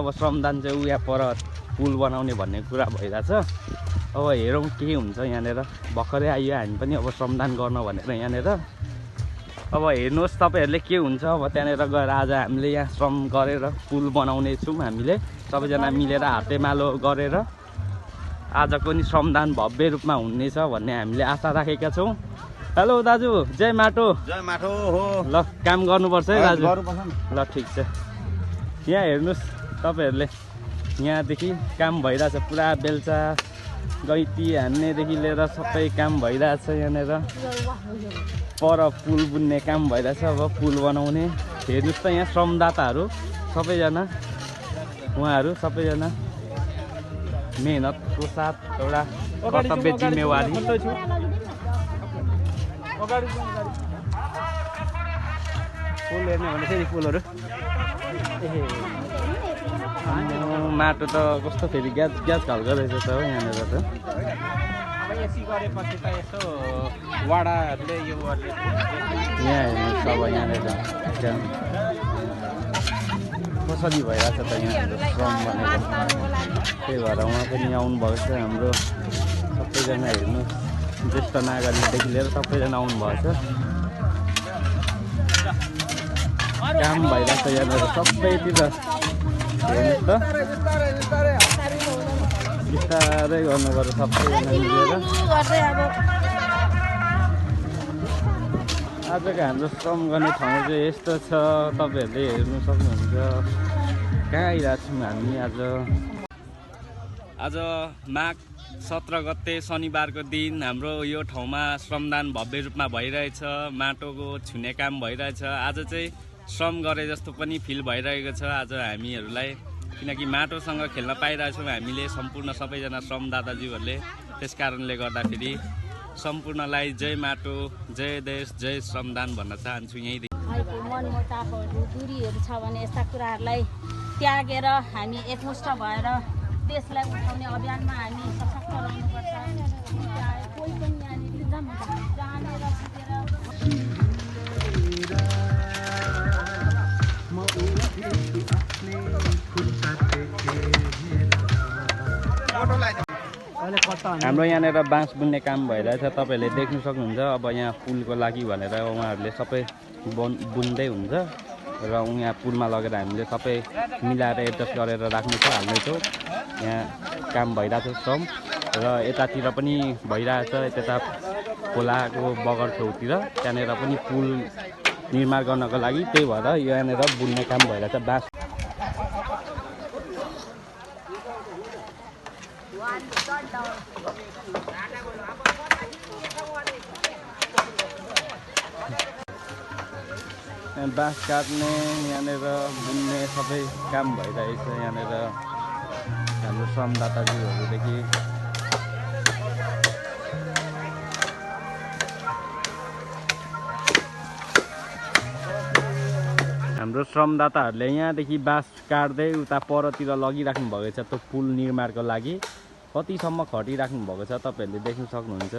अब श्रमदान चाहिँ उया पर पुल बनाउने भन्ने कुरा भइरहेछ। अब हेरौँ के हुन्छ यहाँनिर। भर्खरै आइयो हामी पनि अब श्रमदान गर्न भनेर यहाँनिर। अब हेर्नुहोस् तपाईँहरूले के हुन्छ। अब त्यहाँनिर गएर आज हामीले यहाँ श्रम गरेर पुल बनाउने छौँ हामीले सबैजना मिलेर हातेमालो गरेर। आजको नि श्रमदान भव्य रूपमा हुनेछ भन्ने हामीले आशा राखेका छौँ। हेलो दाजु, जय माटो। जय माटो हो। ल काम गर्नुपर्छ है दाजु। गर्नुपर्छ। ल ठिक छ। यहाँ हेर्नुहोस् तपाईँहरूले, यहाँदेखि काम भइरहेछ पुरा। बेल्चा गैती हान्नेदेखि लिएर सबै काम भइरहेछ यहाँनिर। पर पुल बुन्ने काम भइरहेछ। अब पुल बनाउने हेर्नुहोस् त यहाँ श्रमदाताहरू सबैजना, उहाँहरू सबैजना मेहनतको साथ एउटा कर्तव्य जिम्मेवारी। पुल हेर्ने भने फेरि पुलहरू माटो त कस्तो फेरि ग्यास ग्यास खालको रहेछ त हो यहाँनिर त। एसी गरेपछि त यसो वाडाहरूले यो यहाँ हेर्नुहोस् अब यहाँनिर कसरी भइरहेछ त यहाँनिर श्रम भनेको। त्यही भएर उहाँ पनि आउनुभएको छ। हाम्रो सबैजना हेर्नुहोस्, ज्येष्ठ नागरिकदेखि लिएर सबैजना आउनुभएको छ। काम भइरहेछ यहाँनिर सबैतिर। हेर्नुहोस् त बिस्तारै गर्नुपर्छ सबैजना मिलेर। आजको हाम्रो श्रम गर्ने ठाउँ चाहिँ यस्तो छ, तपाईँहरूले हेर्नु सक्नुहुन्छ। कहाँ आइरहेको छौँ हामी आज माघ 17 गते शनिबारको दिन हाम्रो यो ठाउँमा श्रमदान भव्य रूपमा भइरहेछ। माटोको छुने काम भइरहेछ। आज चाहिँ श्रम गरे जस्तो पनि फिल भइरहेको छ आज हामीहरूलाई, किनकि माटोसँग खेल्न पाइरहेछौँ हामीले सम्पूर्ण सबैजना श्रमदाताज्यूहरूले। त्यस कारणले गर्दाखेरि सम्पूर्णलाई जय माटो, जय देश, जय श्रमदान भन्न चाहन्छु। यहीँदेखि मनमुटावहरू दूरीहरू छ भने यस्ता कुराहरूलाई त्यागेर हामी एकमुष्ट भएर देशलाई उठाउने अभियानमा हामी सशक्त रहनुपर्छ। कोही पनि यहाँनिर जानेर सिकेर हाम्रो यहाँनिर बाँस बुन्ने काम भइरहेछ। तपाईँहरूले देख्नु सक्नुहुन्छ। अब यहाँ पुलको लागि भनेर उहाँहरूले सबै बुन्दै हुन्छ र यहाँ पुलमा लगेर हामीले सबै मिलाएर एडजस्ट गरेर राख्नेछौँ, हाल्नेछौँ। यहाँ काम भइरहेछ श्रम र यतातिर पनि भइरहेछ। त्यता खोलाको बगर छेउतिर त्यहाँनिर पनि पुल निर्माण गर्नको लागि। त्यही भएर यहाँनिर बुन्ने काम भइरहेछ। बाँस बाँस काट्ने यहाँनिर बुन्ने सबै काम भइरहेछ यहाँनिर हाम्रो श्रमदाताज्यूहरूदेखि। हाम्रो श्रमदाताहरूले यहाँदेखि बाँस काट्दै उता परतिर लगिराख्नु भएको छ त्यो पुल निर्माणको लागि। कतिसम्म खटिराख्नु भएको छ तपाईँहरूले देख्न सक्नुहुन्छ।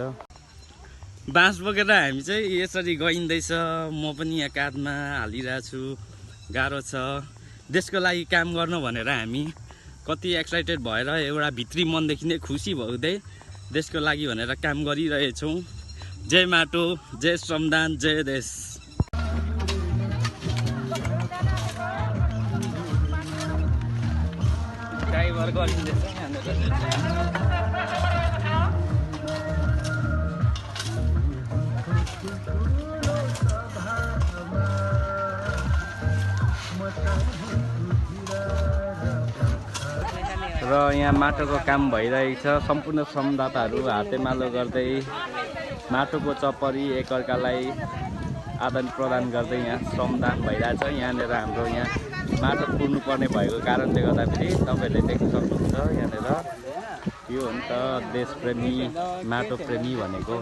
बाँस बोकेर हामी चाहिँ यसरी गइँदैछ। म पनि यहाँ काँधमा हालिरहेको छु। गाह्रो छ। देशको लागि काम गर्नु भनेर हामी कति एक्साइटेड भएर एउटा भित्री मनदेखि नै खुसी हुँदै देशको लागि भनेर काम गरिरहेछौँ। जय माटो, जय श्रमदान, जय देश। ड्राइभर गरिँदैछ र यहाँ माटोको काम भइरहेछ। सम्पूर्ण श्रमदाताहरू हातेमालो गर्दै माटोको चप्परी एकअर्कालाई आदान प्रदान गर्दै यहाँ श्रमदान भइरहेछ। यहाँनिर हाम्रो यहाँ माटो पुर्नुपर्ने भएको कारणले गर्दाखेरि तपाईँहरूले देख्न सक्नुहुन्छ। यहाँनिर यो हो नि त देशप्रेमी, माटो प्रेमी भनेको।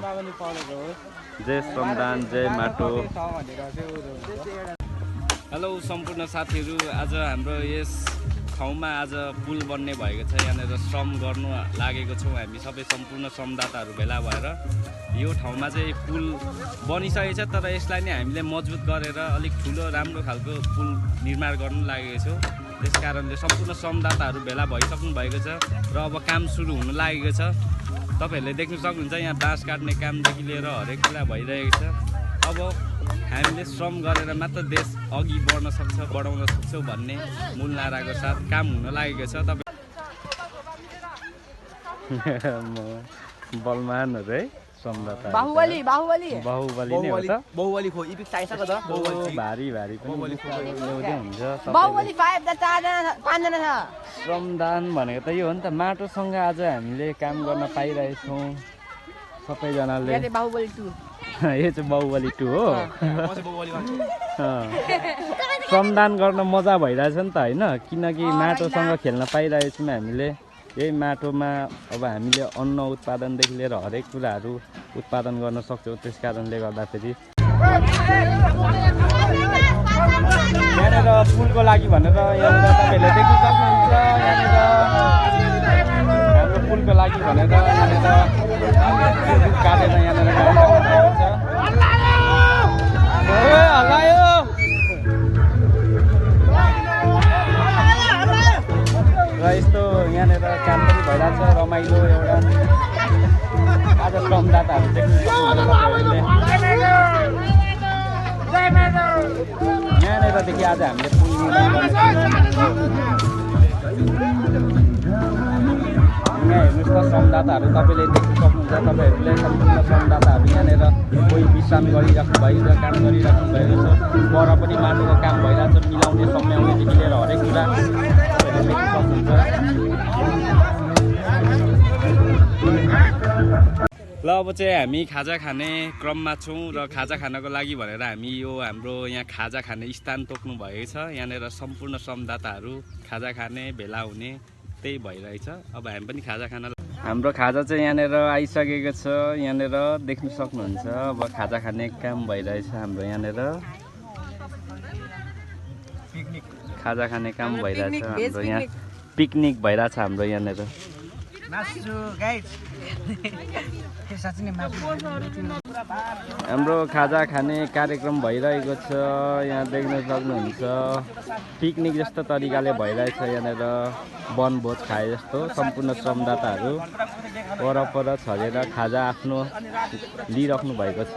जय श्रमदान, जय माटो। हेलो सम्पूर्ण साथीहरू, आज हाम्रो यस ठाउँमा आज पुल बन्ने भएको छ। यहाँनिर श्रम गर्नु लागेको छौँ हामी सबै सम्पूर्ण श्रमदाताहरू भेला भएर। यो ठाउँमा चाहिँ पुल बनिसकेको छ, तर यसलाई नै हामीले मजबुत गरेर अलिक ठुलो राम्रो खालको पुल निर्माण गर्नु लागेको छौँ। त्यस कारणले सम्पूर्ण श्रमदाताहरू भेला भइसक्नु भएको छ र अब काम सुरु हुन लागेको छ। तपाईँहरूले देख्न सक्नुहुन्छ यहाँ बाँस काट्ने कामदेखि लिएर हरेक कुरा भइरहेको छ। अब हामीले श्रम गरेर मात्र देश अघि बढ्न सक्छ, बढाउन सक्छौँ भन्ने मूल नाराको साथ काम हुन लागेको छ। बलमानहरू है श्रमदाता बाहुबली बाहुबली बाहुबली नै हो त बाहुबली खो इपिक चाहिसक्यो त बाहुबली भारी भारी पनि ल्याउँदै हुन्छ बाहुबली 5 दा 4 जना 5 जना छ। श्रमदान भनेको त यो हो नि त, माटोसँग आज हामीले काम गर्न पाइरहेछौँ सबैजनाले। यो चाहिँ बाहुबली 2 यो चाहिँ बाहुबली 2 हो। श्रमदान गर्न मजा भइरहेछ नि त होइन, किनकि माटोसँग खेल्न पाइरहेछौँ हामीले। यही माटोमा अब हामीले अन्न उत्पादनदेखि लिएर हरेक कुराहरू उत्पादन गर्न सक्छौँ। त्यस कारणले गर्दाखेरि यहाँनिर पुलको लागि भनेर यहाँनिर तपाईँहरूले देख्न सक्नुहुन्छ। यहाँनिर हाम्रो पुलको लागि भनेर यहाँनिर रुख काटेर यहाँनिर गाडी राख्नुभएको छ। हल्लायो र यस्तो यहाँनिर काम पनि भइरहेछ, रमाइलो एउटा आज श्रमदाताहरू देख्नु सक्नुहुन्छ। यहाँनिरदेखि आज हामीले पुल निर्माण यहाँ हेर्नुहोस् त श्रमदाताहरू तपाईँले देख्न सक्नुहुन्छ। तपाईँहरूले सम्पूर्ण श्रमदाताहरू यहाँनिर कोही विश्राम गरिराख्नु भएको छ, काम गरिराख्नु भएको छ। पर पनि माटोको काम भइरहेछ, मिलाउने सम्याउनेदेखि लिएर हरेक कुरा देख्न सक्नुहुन्छ। ल अब चाहिँ हामी खाजा खाने क्रममा छौँ र खाजा खानको लागि भनेर हामी यो हाम्रो यहाँ खाजा खाने स्थान तोक्नु भएको छ। यहाँनिर सम्पूर्ण श्रमदाताहरू खाजा खाने भेला हुने त्यही भइरहेछ। अब हामी पनि खाजा खान हाम्रो खाजा चाहिँ यहाँनिर आइसकेको छ। यहाँनिर देख्न सक्नुहुन्छ। अब खाजा खाने काम भइरहेछ हाम्रो यहाँनिर, खाजा खाने काम भइरहेछ हाम्रो यहाँ, पिकनिक भइरहेछ हाम्रो यहाँनिर। हाम्रो खाजा खाने कार्यक्रम भइरहेको छ, यहाँ देख्न सक्नुहुन्छ। पिकनिक जस्तो तरिकाले भइरहेछ यहाँनिर, वनभोज खाए जस्तो। सम्पूर्ण श्रमदाताहरू वरपर छरेर खाजा आफ्नो लिइराख्नु भएको छ।